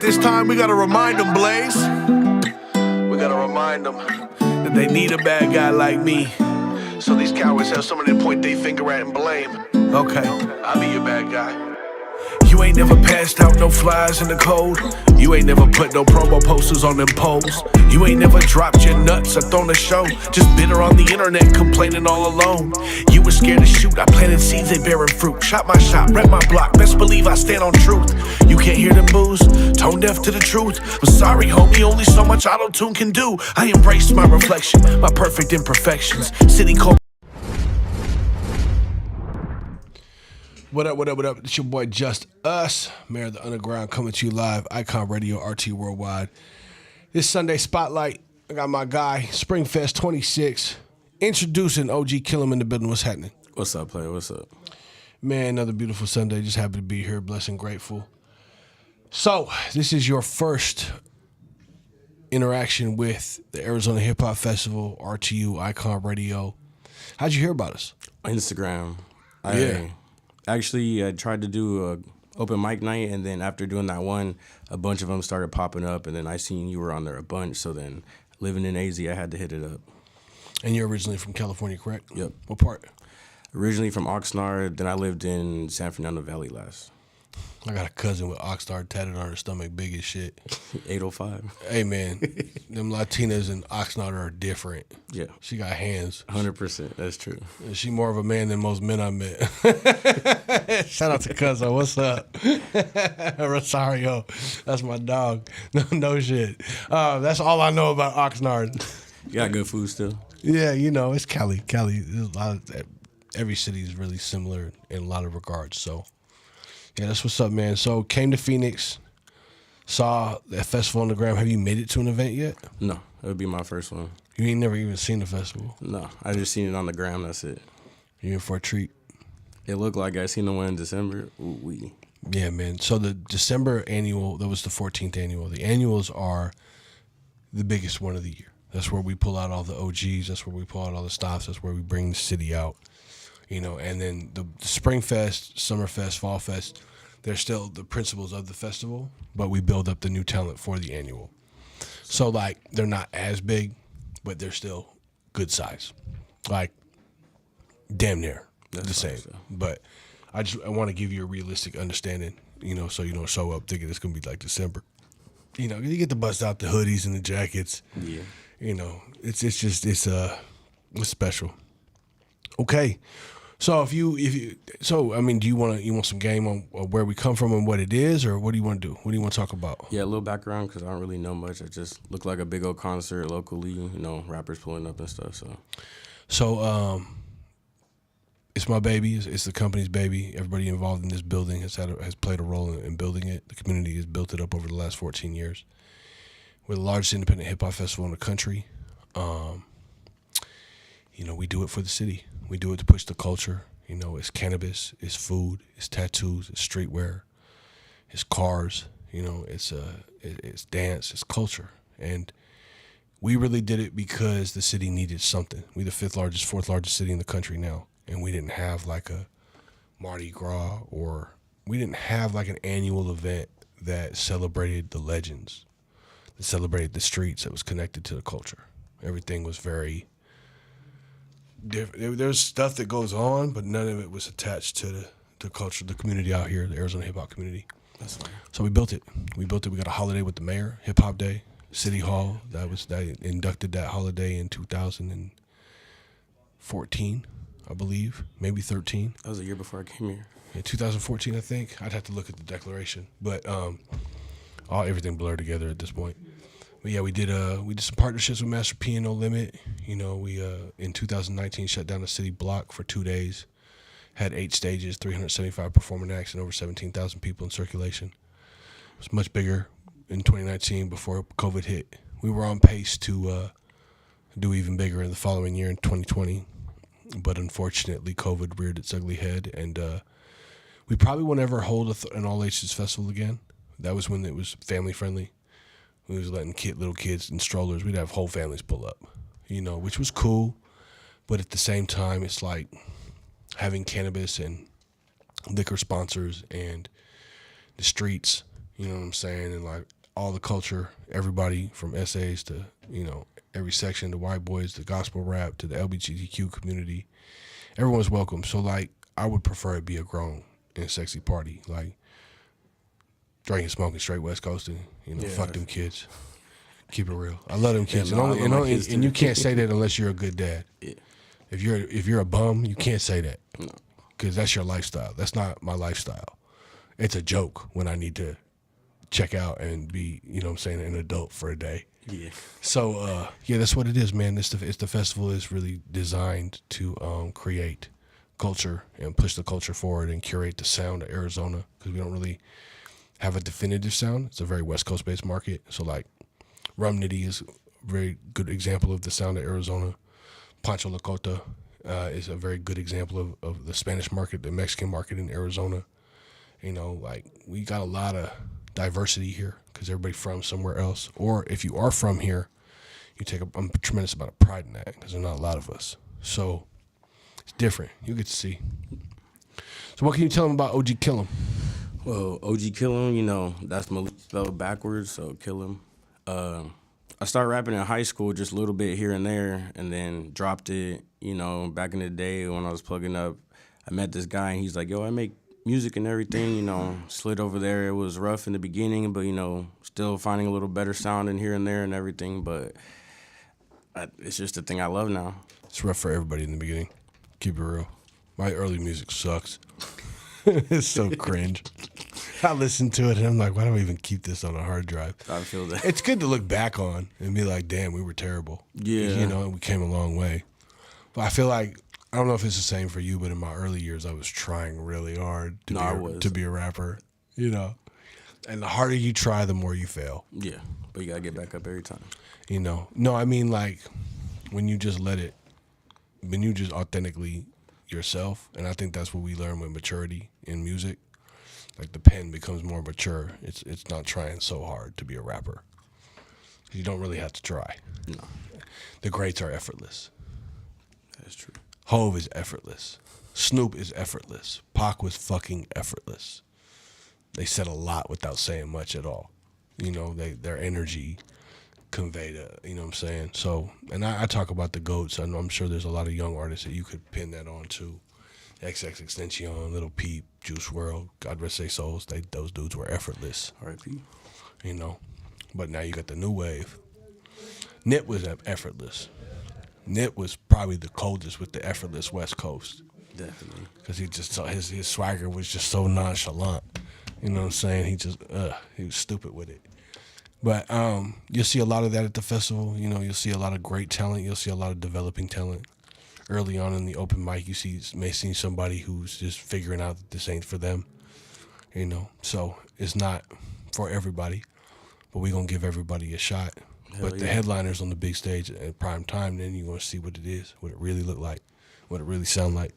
This time we gotta remind them, Blaze. We gotta remind them that they need a bad guy like me. So these cowards have somebody to point their finger at and blame. Okay, I'll be your bad guy. You ain't never passed out no flies in the cold. You ain't never put no promo posters on them poles. You ain't never dropped your nuts or thrown a show. Just bitter on the internet, complaining all alone. You were scared to shoot, I planted seeds, they bearing fruit. Shot my shot, rep my block, best believe I stand on truth. You can't hear them boos, tone deaf to the truth. I'm sorry homie, only so much auto-tune can do. I embrace my reflection, my perfect imperfections. City call. What up, what up, what up? It's your boy Just Us, Mayor of the Underground, coming to you live, Icon Radio, RT Worldwide. This Sunday Spotlight, I got my guy, Springfest 26, introducing OG Kilam in the building. What's happening? What's up, player? What's up? Man, another beautiful Sunday. Just happy to be here, blessed and grateful. So, this is your first interaction with the Arizona Hip Hop Festival, RTU, Icon Radio. How'd you hear about us? Instagram. I tried to do a open mic night, and then after doing that one, a bunch of them started popping up, and then I seen you were on there a bunch. So then, living in AZ, I had to hit it up. And you're originally from California, correct? Yep. What part? Originally from Oxnard, then I lived in San Fernando Valley last. I got a cousin with Oxnard tatted on her stomach, big as shit. 805. Hey, man, them Latinas in Oxnard are different. Yeah. She got hands. 100%. That's true. She more of a man than most men I met. Shout out to Cuzzo. What's up? Rosario. That's my dog. No shit. That's all I know about Oxnard. You got good food still? Yeah, you know, it's Cali. Cali, there's a lot of, every city is really similar in a lot of regards, so. Yeah, that's what's up, man. So, came to Phoenix, saw that festival on the gram. Have you made it to an event yet? No, it would be my first one. You ain't never even seen the festival? No, I just seen it on the gram, that's it. You in for a treat? It looked like I seen the one in December. Ooh-wee. Yeah, man. So, the December annual, that was the 14th annual. The annuals are the biggest one of the year. That's where we pull out all the OGs. That's where we pull out all the stops. That's where we bring the city out. You know, and then the Spring Fest, Summer Fest, Fall Fest, they're still the principles of the festival, but we build up the new talent for the annual. So, like, they're not as big, but they're still good size. Like, damn near the same. So. But I want to give you a realistic understanding, you know, so you don't show up thinking it's going to be like December. You know, you get to bust out the hoodies and the jackets. Yeah. You know, it's special. Okay. So do you want some game on where we come from and what it is, or what do you want to do? What do you want to talk about? Yeah, a little background because I don't really know much. It just looked like a big old concert locally, you know, rappers pulling up and stuff. So it's my baby. It's the company's baby. Everybody involved in this building has played a role in building it. The community has built it up over the last 14 years. We're the largest independent hip hop festival in the country. You know, we do it for the city. We do it to push the culture. You know, it's cannabis, it's food, it's tattoos, it's streetwear, it's cars. You know, it's dance, it's culture. And we really did it because the city needed something. We're the fourth largest city in the country now. And we didn't have like a Mardi Gras, or we didn't have like an annual event that celebrated the legends, that celebrated the streets, that was connected to the culture. Everything was very different. There's stuff that goes on, but none of it was attached to the culture, the community out here, the Arizona hip hop community. That's fine. So we built it. We got a holiday with the mayor, Hip Hop Day, City Hall. That inducted that holiday in 2014, I believe, maybe 13. That was a year before I came here. In 2014, I think. I'd have to look at the declaration, but everything blurred together at this point. But yeah, we did some partnerships with Master P and No Limit. You know, we in 2019 shut down the city block for 2 days, had 8 stages, 375 performing acts, and over 17,000 people in circulation. It was much bigger in 2019 before COVID hit. We were on pace to do even bigger in the following year in 2020, but unfortunately COVID reared its ugly head, and we probably won't ever hold an all ages festival again. That was when it was family friendly. We was letting little kids in strollers. We'd have whole families pull up, you know, which was cool. But at the same time, it's like having cannabis and liquor sponsors and the streets, You know what I'm saying? And like all the culture, everybody from essays to, you know, every section, the white boys, the gospel rap, to the LGBTQ community, everyone's welcome. So like, I would prefer it be a grown and sexy party, like drinking, smoking, straight West Coasting. You know, fuck them kids. Keep it real. I love them kids, and you can't say that unless you're a good dad. Yeah. If you're a bum, you can't say that. No. Because that's your lifestyle. That's not my lifestyle. It's a joke when I need to check out and be, you know what I'm saying, an adult for a day. Yeah. So, yeah, that's what it is, man. The festival is really designed to create culture and push the culture forward and curate the sound of Arizona, because we don't really have a definitive sound. It's a very West Coast-based market. So, like, Rum Nitty is a very good example of the sound of Arizona. Pancho Lakota is a very good example of the Spanish market, the Mexican market in Arizona. You know, like, we got a lot of diversity here because everybody from somewhere else. Or if you are from here, you take a tremendous amount of pride in that because there's not a lot of us. So it's different. You get to see. So what can you tell them about OG Kilam? Well, OG Kilam, you know, that's my spelled backwards, so Kilam. I started rapping in high school just a little bit here and there, and then dropped it, you know, back in the day when I was plugging up. I met this guy, and he's like, yo, I make music and everything, you know, slid over there. It was rough in the beginning, but, you know, still finding a little better sound in here and there and everything, but it's just a thing I love now. It's rough for everybody in the beginning. Keep it real. My early music sucks. It's so cringe. I listen to it and I'm like, why do I even keep this on a hard drive? I feel that. It's good to look back on and be like, damn, we were terrible. Yeah. You know, we came a long way. But I feel like, I don't know if it's the same for you, but in my early years, I was trying really hard to be a rapper, you know. And the harder you try, the more you fail. Yeah, but you got to get back up every time. You know. No, I mean, like, when you just authentically yourself, and I think that's what we learn with maturity in music. Like, the pen becomes more mature. It's not trying so hard to be a rapper. You don't really have to try. No. The greats are effortless. That's true. Hove is effortless. Snoop is effortless. Pac was fucking effortless. They said a lot without saying much at all. You know, their energy conveyed you know what I'm saying? So, and I talk about the GOATs. I'm sure there's a lot of young artists that you could pin that on to. XXXTentacion, Lil Peep, Juice WRLD, God rest their souls. Those dudes were effortless. R.I.P. You know, but now you got the new wave. Nip was effortless. Nip was probably the coldest with the effortless West Coast. Definitely. Because he just his swagger was just so nonchalant. You know what I'm saying? He was stupid with it. But you'll see a lot of that at the festival. You know, you'll see a lot of great talent. You'll see a lot of developing talent. Early on in the open mic, may see somebody who's just figuring out that this ain't for them. You know, so it's not for everybody, but we're going to give everybody a shot. But the headliners on the big stage at prime time, then you're going to see what it is, what it really look like, what it really sound like.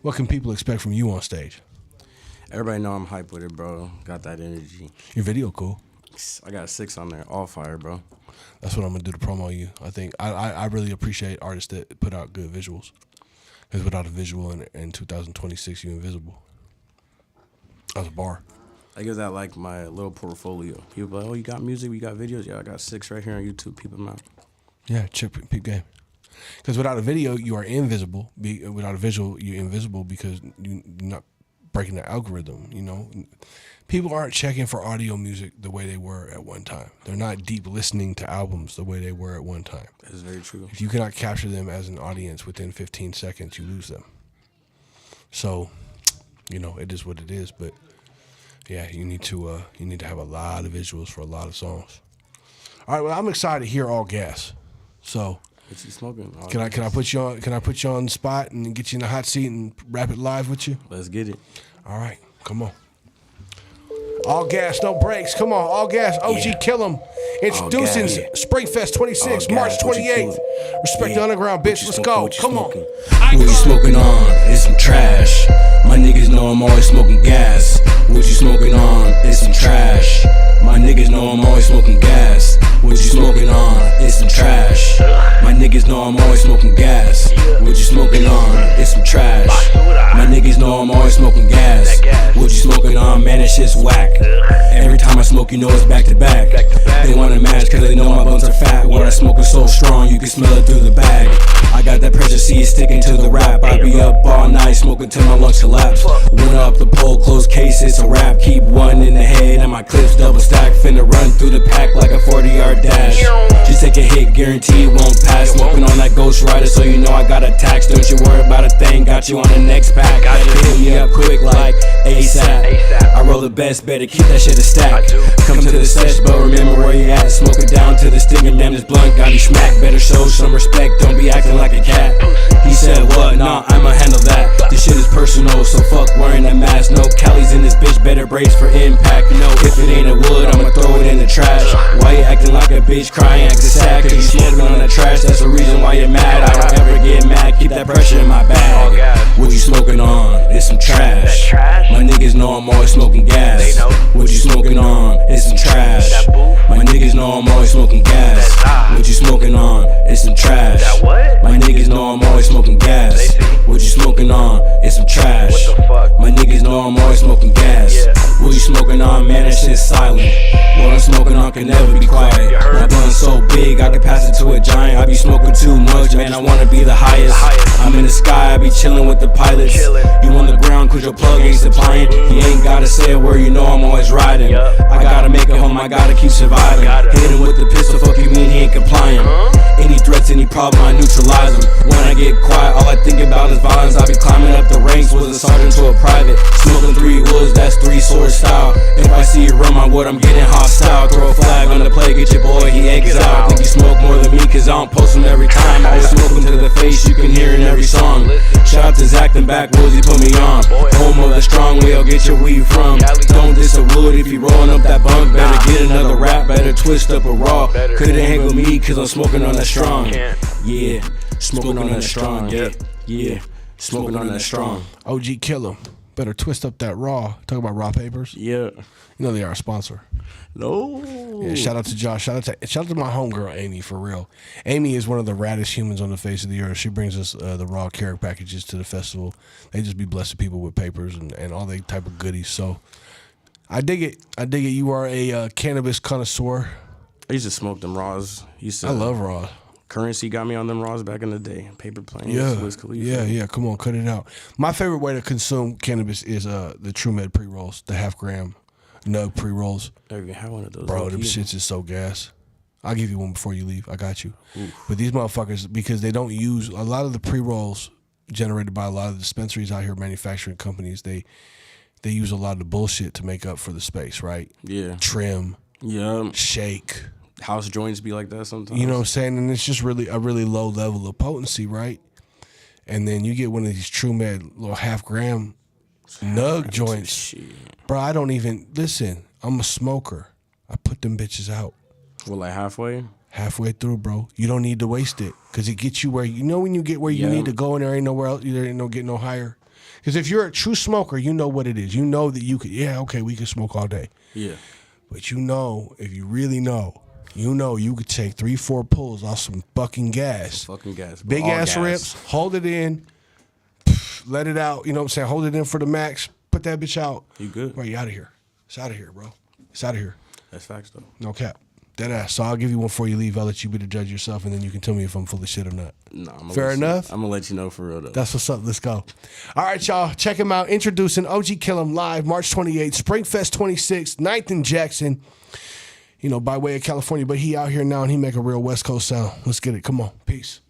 What can people expect from you on stage? Everybody know I'm hype with it, bro. Got that energy. Your video cool. I got 6 on there, all fire, bro. That's what I'm going to do to promo you. I think I really appreciate artists that put out good visuals. Because without a visual in 2026, you're invisible. That's a bar. I give that like my little portfolio. People like, oh, you got music, you got videos? Yeah, I got 6 right here on YouTube. Peep them out. Yeah, peep game. Because without a video, you are invisible. Without a visual, you're invisible because you're not breaking the algorithm, you know. People aren't checking for audio music the way they were at one time. They're not deep listening to albums the way they were at one time. That's very true. If you cannot capture them as an audience within 15 seconds, you lose them. So, you know, it is what it is. But yeah, you need to have a lot of visuals for a lot of songs. All right, well, I'm excited to hear All Gas. So, what you smoking? Can I put you on the spot and get you in the hot seat and rap it live with you? Let's get it. All right, come on. All gas, no brakes. Come on, all gas. OG Kilam. Introducing Springfest 26, March 28th. Respect the underground, bitch. Let's go. Come on. What you smoking on? It's some trash. My niggas know I'm always smoking gas. What you smoking on? It's some trash. My niggas know I'm always smoking gas. What you smoking on? It's some trash. My niggas know I'm always smoking gas. What you smoking on? It's some trash. My niggas know I'm always smoking gas. What you smoking on? Man, that shit's whack. Every smoke, you know it's back to back. They wanna match cause they know my buns are fat. When I smoke is so strong, you can smell it through the bag. I got that pressure seed sticking to the rap. I be up all night smoking till my lungs collapse. Went up the pole, close case, it's a wrap. Keep one in the head and my clips double stack. Finna run through the pack like a 40-yard dash. Just take a hit, guarantee it won't pass. Smoking on that Ghost Rider, so you know I got a tax. Don't you worry about a thing, got you on the next pack. Hit me up quick like ASAP. I roll the best, better keep that shit a stack. Come to the sesh, but remember where you at. Smoke it down to the stinger, damn this blunt got me smacked. Better show some respect, don't be acting like a cat. He said what? Nah, I'ma handle that. This shit is personal, so fuck wearing a mask. No Cali's in this bitch, better brace for impact. You know if it ain't a wood, I'ma throw it in the trash. Why you acting like a bitch, crying, acting sad? Cause you smoking on that trash, that's the reason why you're mad. I don't ever get mad, keep that pressure in my bag. What you smoking on? It's some trash. My niggas know I'm always smoking gas. What you smoking on? It's some trash. My niggas know I'm always smoking gas. What you smoking on? It's some trash. My niggas know I'm always smoking gas. What you smoking on? It's some trash. My niggas know I'm always smoking gas. What you smoking on? Man, that shit's silent. What I'm smoking on can never be quiet. My blunt's so big, I can pass it to a giant. I be smoking too much, man, I wanna be the highest. I'm in the sky, I be chilling with the pilots. You on the ground cause your plug ain't supplying. You ain't gotta say a word, you know I'm always riding. I gotta make it home, I gotta keep surviving. Hit him with the pistol, fuck you mean he ain't complying. Any threats, any problem, I neutralize them. When I get quiet, all I think about is violence. I be climbing up the ranks, was a sergeant to a private. Smoking 3 woods, that's 3 sword style. If I see you run my wood, I'm getting hostile. Throw a flag on the play, get your boy, he exiled. Think you smoke more than me, cause I don't post him every time. Always smoking to the face, you can hear in every song. Shout out to Zach, them backwoods, he put me on. Home of the strong, where'll get your weed from. Don't diss a wood if you rolling up that bunk. Better get another rap, better twist up a raw. Couldn't hang with me, cause I'm smoking on that strong. Yeah, smoking on that strong, yeah, smoking on that strong. OG Kilam, better twist up that raw. Talk about raw papers. Yeah. You know they are a sponsor. No. Yeah, shout out to Josh. Shout out to my homegirl Amy, for real. Amy is one of the raddest humans on the face of the earth. She brings us the raw carrot packages to the festival. They just be blessing people with papers and all that type of goodies. So I dig it. I dig it. You are a cannabis connoisseur. I used to smoke them raws. I love raw. Currency got me on them raws back in the day. Paper planes, Wiz Khalifa. Yeah. Come on, cut it out. My favorite way to consume cannabis is the True Med pre-rolls, the half-gram nug pre-rolls. I even have one of those. Bro, them shits is so gas. I'll give you one before you leave. I got you. Oof. But these motherfuckers, because they don't use a lot of the pre-rolls generated by a lot of the dispensaries out here, manufacturing companies, they use a lot of the bullshit to make up for the space, right? Yeah. Trim. Yeah. Shake. House joints be like that sometimes. You know what I'm saying? And it's just really a really low level of potency, right? And then you get one of these True Med little half-gram nug joints. Shit. Bro, I don't even, listen, I'm a smoker. I put them bitches out. Well, like halfway? Halfway through, bro. You don't need to waste it because it gets you where, you know when you get where you need to go and there ain't nowhere else, there ain't no getting no higher. Because if you're a true smoker, you know what it is. You know that you could, we can smoke all day. Yeah. But you know, if you really know, you could take 3-4 pulls off some fucking gas. Fucking gas. Big ass rips, hold it in, let it out, you know what I'm saying? Hold it in for the max, put that bitch out. You good. Bro, you out of here. It's out of here, bro. It's out of here. That's facts, though. No cap. Dead ass. So I'll give you one before you leave. I'll let you be the judge yourself, and then you can tell me if I'm full of shit or not. Nah, fair enough? I'm going to let you know for real, though. That's what's up. Let's go. All right, y'all. Check him out. Introducing OG Kilam live March 28th, Springfest 26th, 9th in Jackson. You know, by way of California, but he out here now and he make a real West Coast sound. Let's get it. Come on. Peace.